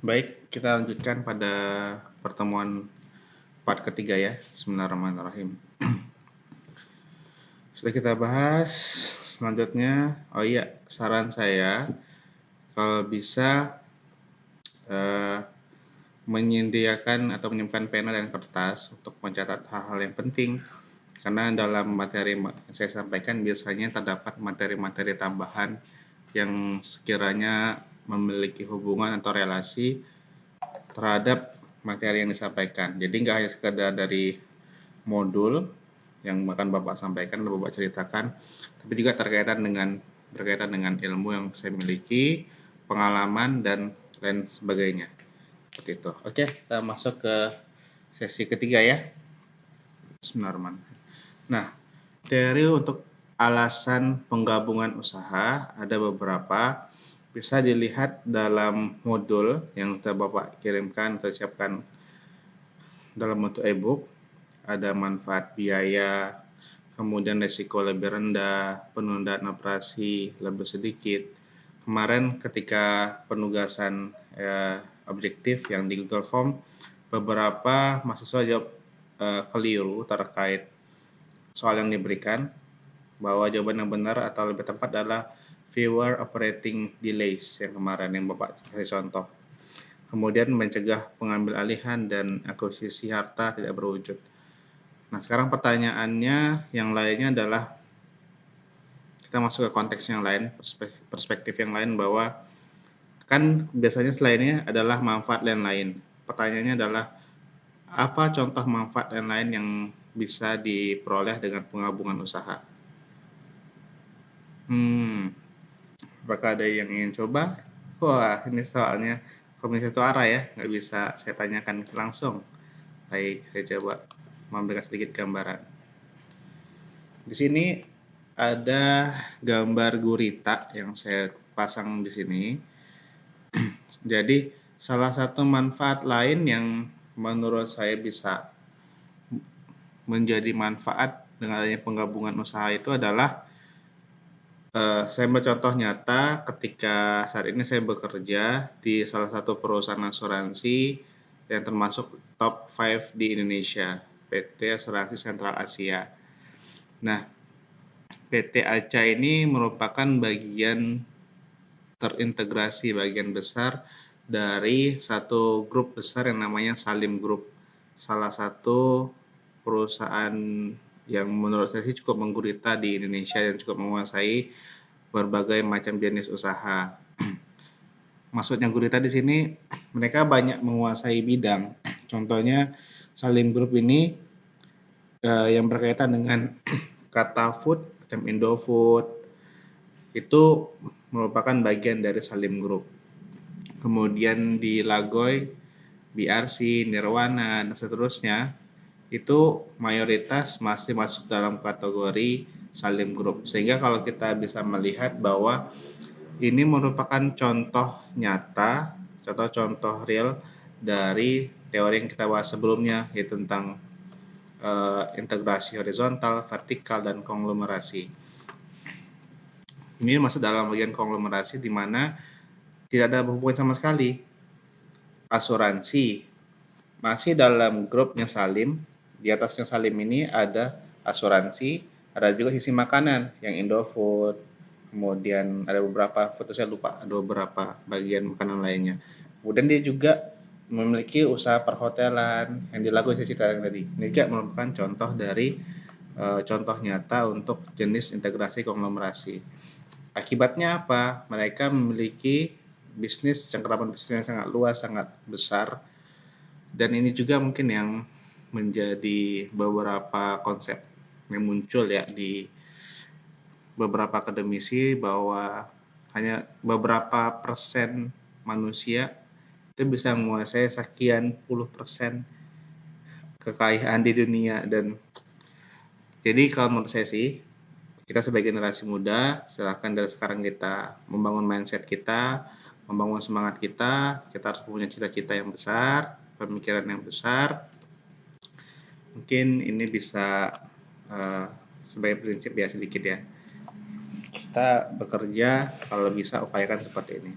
Baik, kita lanjutkan pada pertemuan part ketiga ya. Bismillahirrahmanirrahim. Sudah kita bahas selanjutnya. Oh iya, saran saya kalau bisa eh, menyediakan atau menyimpan pena dan kertas untuk mencatat hal-hal yang penting. Karena dalam materi yang saya sampaikan biasanya terdapat materi-materi tambahan yang sekiranya memiliki hubungan atau relasi terhadap materi yang disampaikan. Jadi nggak hanya sekedar dari modul yang akan Bapak sampaikan atau Bapak ceritakan, tapi juga berkaitan dengan ilmu yang saya miliki, pengalaman dan lain sebagainya. Seperti itu. Oke, kita masuk ke sesi ketiga ya. Bismillahirrahmanirrahim. Nah, teori untuk alasan penggabungan usaha ada beberapa. Bisa dilihat dalam modul yang telah Bapak kirimkan atau siapkan dalam bentuk e-book. Ada manfaat biaya, kemudian risiko lebih rendah, penundaan operasi lebih sedikit. Kemarin ketika penugasan objektif yang di Google Form, beberapa mahasiswa jawab keliru terkait soal yang diberikan, bahwa jawaban yang benar atau lebih tepat adalah fewer operating delays yang kemarin yang Bapak kasih contoh. Kemudian mencegah pengambil alihan dan akuisisi harta tidak berwujud. Nah, sekarang pertanyaannya yang lainnya adalah kita masuk ke konteks yang lain, perspektif yang lain, bahwa kan biasanya selainnya adalah manfaat lain-lain. Pertanyaannya adalah apa contoh manfaat lain-lain yang bisa diperoleh dengan penggabungan usaha? Apakah ada yang ingin coba? Wah, ini soalnya komunikasi satu arah ya, nggak bisa saya tanyakan langsung. Baik, saya coba memberikan sedikit gambaran. Di sini ada gambar gurita yang saya pasang di sini. Jadi, salah satu manfaat lain yang menurut saya bisa menjadi manfaat dengan adanya penggabungan usaha itu adalah saya ambil contoh nyata ketika saat ini saya bekerja di salah satu perusahaan asuransi yang termasuk top 5 di Indonesia, PT Asuransi Sentral Asia. Nah, PT Aca ini merupakan bagian terintegrasi, bagian besar dari satu grup besar yang namanya Salim Group. Salah satu perusahaan yang menurut saya sih cukup menggurita di Indonesia dan cukup menguasai berbagai macam jenis usaha. Maksudnya gurita di sini mereka banyak menguasai bidang. Contohnya Salim Group ini yang berkaitan dengan kata food, macam Indofood, itu merupakan bagian dari Salim Group. Kemudian di Lagoy, BRC, Nirwana, dan seterusnya, itu mayoritas masih masuk dalam kategori Salim Group. Sehingga kalau kita bisa melihat bahwa ini merupakan contoh nyata, contoh-contoh real dari teori yang kita bahas sebelumnya, yaitu tentang integrasi horizontal, vertikal, dan konglomerasi. Ini masuk dalam bagian konglomerasi di mana tidak ada hubungan sama sekali. Asuransi masih dalam grupnya Salim. Di atasnya Salim ini ada asuransi, ada juga sisi makanan yang Indofood, kemudian ada beberapa foto saya lupa, ada beberapa bagian makanan lainnya. Kemudian dia juga memiliki usaha perhotelan yang dilakukan sisi tadi. Ini juga merupakan contoh dari contoh nyata untuk jenis integrasi konglomerasi. Akibatnya apa? Mereka memiliki cengkeraman bisnis yang sangat luas, sangat besar, dan ini juga mungkin yang menjadi beberapa konsep yang muncul ya di beberapa akademisi, bahwa hanya beberapa persen manusia itu bisa menguasai sekian puluh persen kekayaan di dunia. Dan jadi kalau menurut saya sih, kita sebagai generasi muda, silahkan dari sekarang kita membangun mindset kita, membangun semangat kita harus punya cita-cita yang besar, pemikiran yang besar. Mungkin ini bisa sebagai prinsip ya sedikit ya. Kita bekerja kalau bisa upayakan seperti ini.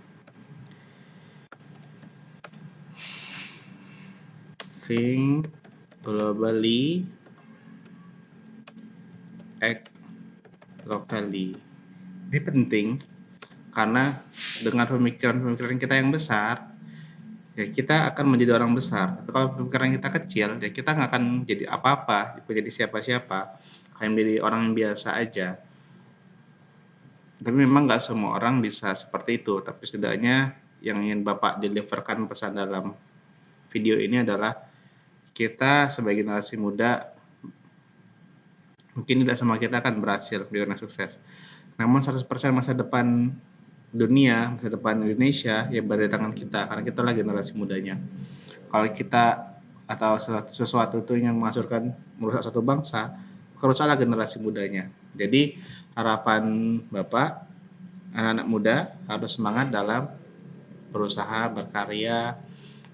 think globally, act locally. Ini penting karena dengan pemikiran-pemikiran kita yang besar, ya kita akan menjadi orang besar. Tapi kalau pemikiran kita kecil, ya kita nggak akan jadi apa-apa, jadi siapa-siapa, akan menjadi orang yang biasa aja. Tapi memang nggak semua orang bisa seperti itu, tapi setidaknya yang ingin Bapak deliverkan pesan dalam video ini adalah kita sebagai generasi muda mungkin tidak semua kita akan berhasil di dunia sukses. Namun 100% masa depan dunia, masa depan Indonesia ya berada di tangan kita karena kita lah generasi mudanya. Kalau kita atau sesuatu itu yang merusak satu bangsa, rusaklah generasi mudanya. Jadi harapan Bapak, anak-anak muda harus semangat dalam berusaha, berkarya.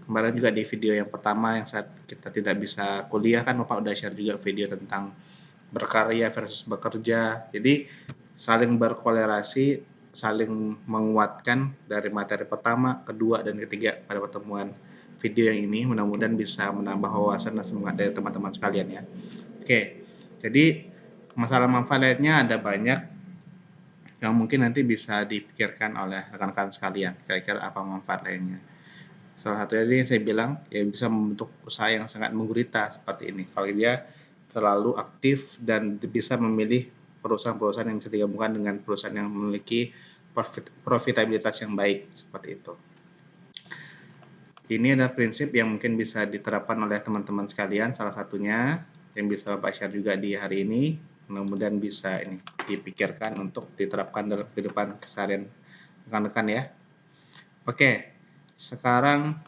Kemarin juga di video yang pertama yang saat kita tidak bisa kuliah kan Bapak udah share juga video tentang berkarya versus bekerja. Jadi saling berkolerasi, saling menguatkan dari materi pertama, kedua, dan ketiga pada pertemuan video yang ini. Mudah-mudahan bisa menambah wawasan dan semangat dari teman-teman sekalian ya. Oke, jadi masalah manfaat lainnya ada banyak yang mungkin nanti bisa dipikirkan oleh rekan-rekan sekalian. Kira-kira apa manfaat lainnya? Salah satunya ini saya bilang ya bisa membentuk usaha yang sangat menggurita seperti ini. Kalau dia terlalu aktif dan bisa memilih perusahaan-perusahaan yang bisa digabungkan dengan perusahaan yang memiliki profitabilitas yang baik seperti itu. Ini adalah prinsip yang mungkin bisa diterapkan oleh teman-teman sekalian. Salah satunya yang bisa Bapak share juga di hari ini. Mudah-mudahan bisa ini dipikirkan untuk diterapkan dalam kehidupan keseharian rekan-rekan ya. Oke. Sekarang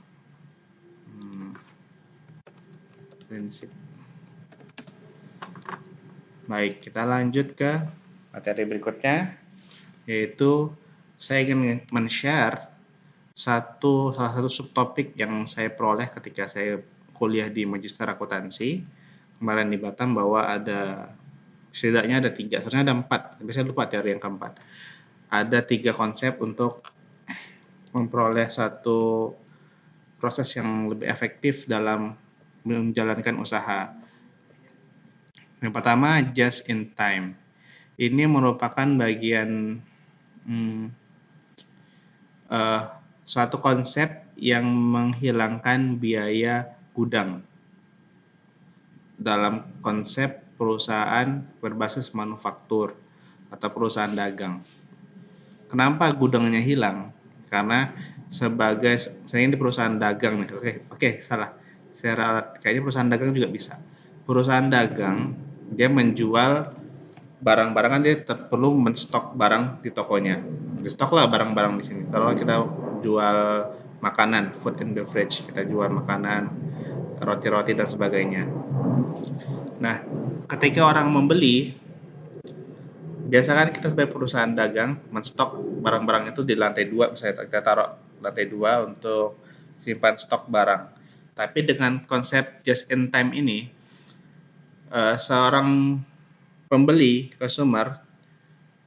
prinsip. Baik, kita lanjut ke materi berikutnya, yaitu saya ingin men-share salah satu subtopik yang saya peroleh ketika saya kuliah di Magister Akuntansi kemarin di Batam, bahwa ada setidaknya ada 3, sebenarnya ada 4, tapi saya lupa teori yang keempat. Ada 3 konsep untuk memperoleh satu proses yang lebih efektif dalam menjalankan usaha. Yang pertama, just in time. Ini merupakan bagian suatu konsep yang menghilangkan biaya gudang dalam konsep perusahaan berbasis manufaktur atau perusahaan dagang. Kenapa gudangnya hilang? Karena sebagai saya ini perusahaan dagang nih. Oke, salah. Saya ralat, kayaknya perusahaan dagang juga bisa. Perusahaan dagang dia menjual barang-barang, kan dia perlu menstok barang di tokonya. Di stok lah barang-barang di sini. Kalau kita jual makanan, food and beverage, kita jual makanan, roti-roti dan sebagainya. Nah, ketika orang membeli, biasanya kita sebagai perusahaan dagang menstok barang-barang itu di lantai 2, misalnya kita taruh lantai 2 untuk simpan stok barang. Tapi dengan konsep just in time ini, seorang pembeli, consumer,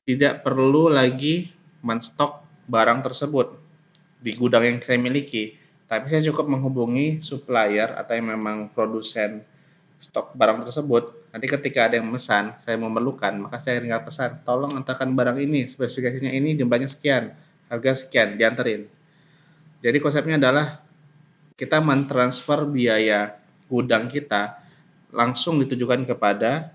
tidak perlu lagi menstok barang tersebut di gudang yang saya miliki, tapi saya cukup menghubungi supplier atau yang memang produsen stok barang tersebut. Nanti ketika ada yang memesan, saya memerlukan, maka saya tinggal pesan, tolong antarkan barang ini, spesifikasinya ini, jumlahnya sekian, harga sekian, dianterin. Jadi konsepnya adalah kita mentransfer biaya gudang kita langsung ditujukan kepada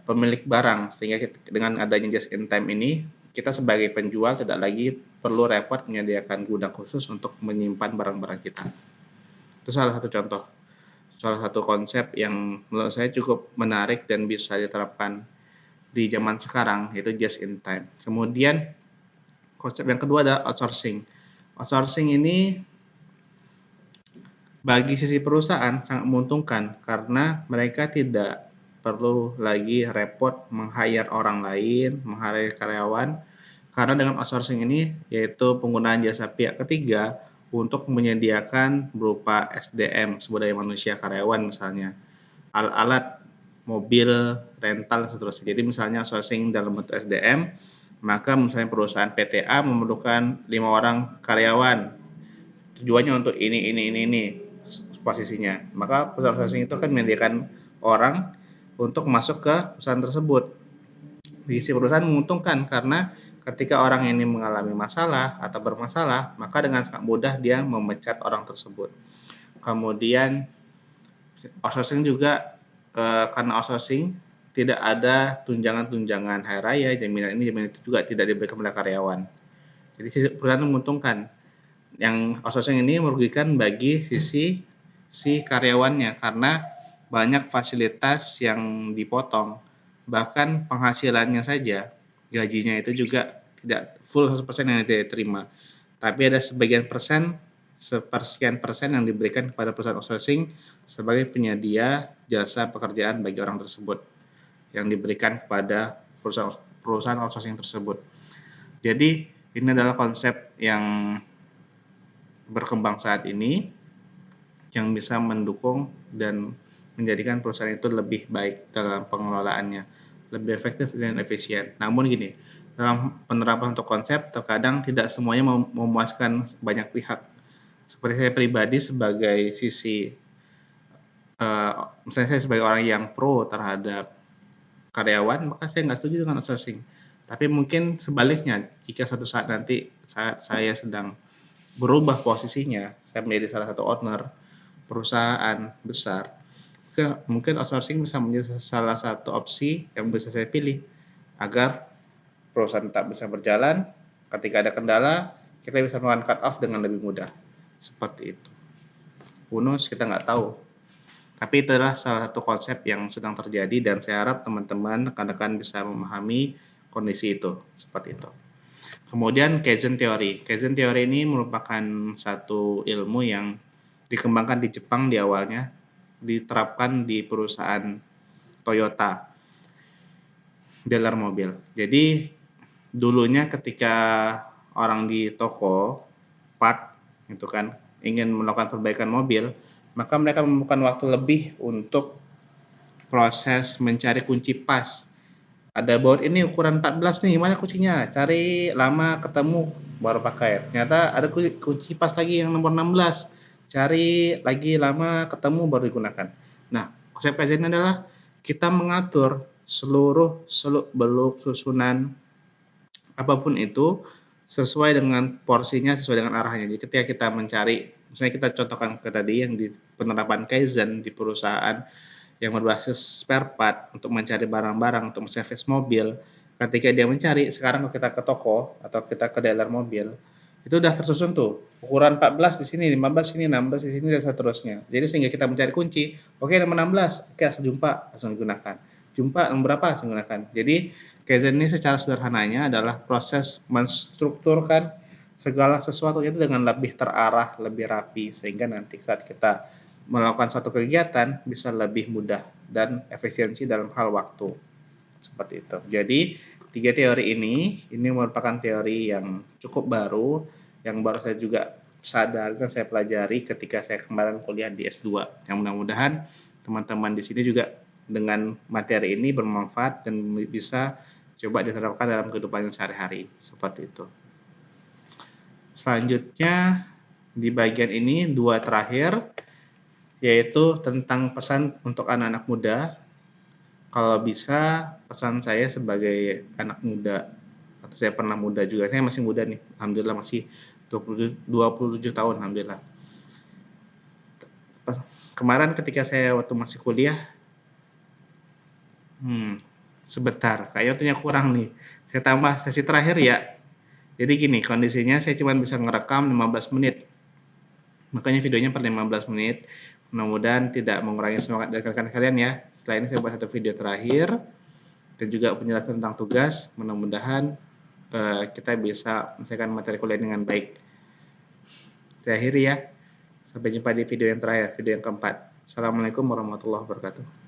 pemilik barang, sehingga dengan adanya just in time ini, kita sebagai penjual tidak lagi perlu repot menyediakan gudang khusus untuk menyimpan barang-barang kita. Itu salah satu contoh. Salah satu konsep yang menurut saya cukup menarik dan bisa diterapkan di zaman sekarang, yaitu just in time. Kemudian konsep yang kedua adalah outsourcing. Outsourcing ini bagi sisi perusahaan sangat menguntungkan karena mereka tidak perlu lagi repot meng-hire orang lain, meng-hire karyawan, karena dengan outsourcing ini yaitu penggunaan jasa pihak ketiga untuk menyediakan berupa SDM, sumber daya manusia, karyawan misalnya, alat-alat, mobil, rental, dan seterusnya. Jadi misalnya outsourcing dalam bentuk SDM, maka misalnya perusahaan PTA memerlukan 5 orang karyawan, tujuannya untuk ini. posisinya. Maka perusahaan outsourcing itu kan menyediakan orang untuk masuk ke perusahaan tersebut. Di sisi perusahaan menguntungkan karena ketika orang ini mengalami masalah atau bermasalah, maka dengan sangat mudah dia memecat orang tersebut. Kemudian outsourcing juga karena outsourcing tidak ada tunjangan-tunjangan hari raya, jaminan ini jaminan itu juga tidak diberikan kepada karyawan. Jadi sisi perusahaan menguntungkan. Yang outsourcing ini merugikan bagi sisi si karyawannya karena banyak fasilitas yang dipotong. Bahkan penghasilannya saja, gajinya itu juga tidak full 100% yang dia terima. Tapi ada sepersekian persen yang diberikan kepada perusahaan outsourcing sebagai penyedia jasa pekerjaan bagi orang tersebut yang diberikan kepada perusahaan outsourcing tersebut. Jadi ini adalah konsep yang berkembang saat ini yang bisa mendukung dan menjadikan perusahaan itu lebih baik dalam pengelolaannya, lebih efektif dan efisien. Namun gini, dalam penerapan untuk konsep terkadang tidak semuanya memuaskan banyak pihak. Seperti saya pribadi sebagai sisi misalnya saya sebagai orang yang pro terhadap karyawan, maka saya nggak setuju dengan outsourcing. Tapi mungkin sebaliknya, jika suatu saat nanti saat saya sedang berubah posisinya, saya menjadi salah satu owner perusahaan besar, mungkin outsourcing bisa menjadi salah satu opsi yang bisa saya pilih agar perusahaan tetap bisa berjalan. Ketika ada kendala, kita bisa melakukan cut off dengan lebih mudah. Seperti itu. Bonus kita nggak tahu. Tapi itu adalah salah satu konsep yang sedang terjadi dan saya harap teman-teman rekan-rekan bisa memahami kondisi itu. Seperti itu. Kemudian Kaizen Theory. Kaizen Theory ini merupakan satu ilmu yang dikembangkan di Jepang di awalnya, diterapkan di perusahaan Toyota, dealer mobil. Jadi dulunya ketika orang di toko part itu kan ingin melakukan perbaikan mobil, maka mereka memerlukan waktu lebih untuk proses mencari kunci pas. Ada baut ini ukuran 14 nih, mana kuncinya? Cari lama ketemu baru pakai. Ternyata ada kunci pas lagi yang nomor 16. Cari lagi lama ketemu baru digunakan. Nah, konsep Kaizen adalah kita mengatur seluruh seluk-beluk susunan apapun itu sesuai dengan porsinya, sesuai dengan arahnya. Jadi ketika kita mencari, misalnya kita contohkan ke tadi yang di penerapan Kaizen di perusahaan yang berbasis spare part untuk mencari barang-barang, untuk servis mobil. Ketika dia mencari, sekarang kalau kita ke toko atau kita ke dealer mobil, itu udah tersusun tuh. Ukuran 14 di sini, 15 di sini, 16 di sini dan seterusnya. Jadi sehingga kita mencari kunci, oke nomor 16, oke langsung jumpa, langsung digunakan. Jumpa nomor berapa langsung digunakan. Jadi Kaizen ini secara sederhananya adalah proses menstrukturkan segala sesuatu itu dengan lebih terarah, lebih rapi sehingga nanti saat kita melakukan suatu kegiatan bisa lebih mudah dan efisiensi dalam hal waktu. Seperti itu. Jadi, tiga teori ini merupakan teori yang cukup baru, yang baru saya juga sadar dan saya pelajari ketika saya kemarin kuliah di S2. Yang mudah-mudahan teman-teman di sini juga dengan materi ini bermanfaat dan bisa coba diterapkan dalam kehidupan sehari-hari. Seperti itu. Selanjutnya, di bagian ini, dua terakhir, yaitu tentang pesan untuk anak-anak muda. Kalau bisa, pesan saya sebagai anak muda, atau saya pernah muda juga, saya masih muda nih, alhamdulillah masih 27 tahun, alhamdulillah. Kemarin ketika saya waktu masih kuliah, sebentar, kayaknya waktunya kurang nih. Saya tambah sesi terakhir ya. Jadi gini, kondisinya saya cuma bisa ngerekam 15 menit. Makanya videonya per 15 menit. Mudah-mudahan tidak mengurangi semangat dari rekan kalian ya. Setelah ini saya buat satu video terakhir dan juga penjelasan tentang tugas. Mudah-mudahan kita bisa menyelesaikan materi kuliah dengan baik. Saya akhiri ya. Sampai jumpa di video yang terakhir, video yang keempat. Assalamualaikum warahmatullahi wabarakatuh.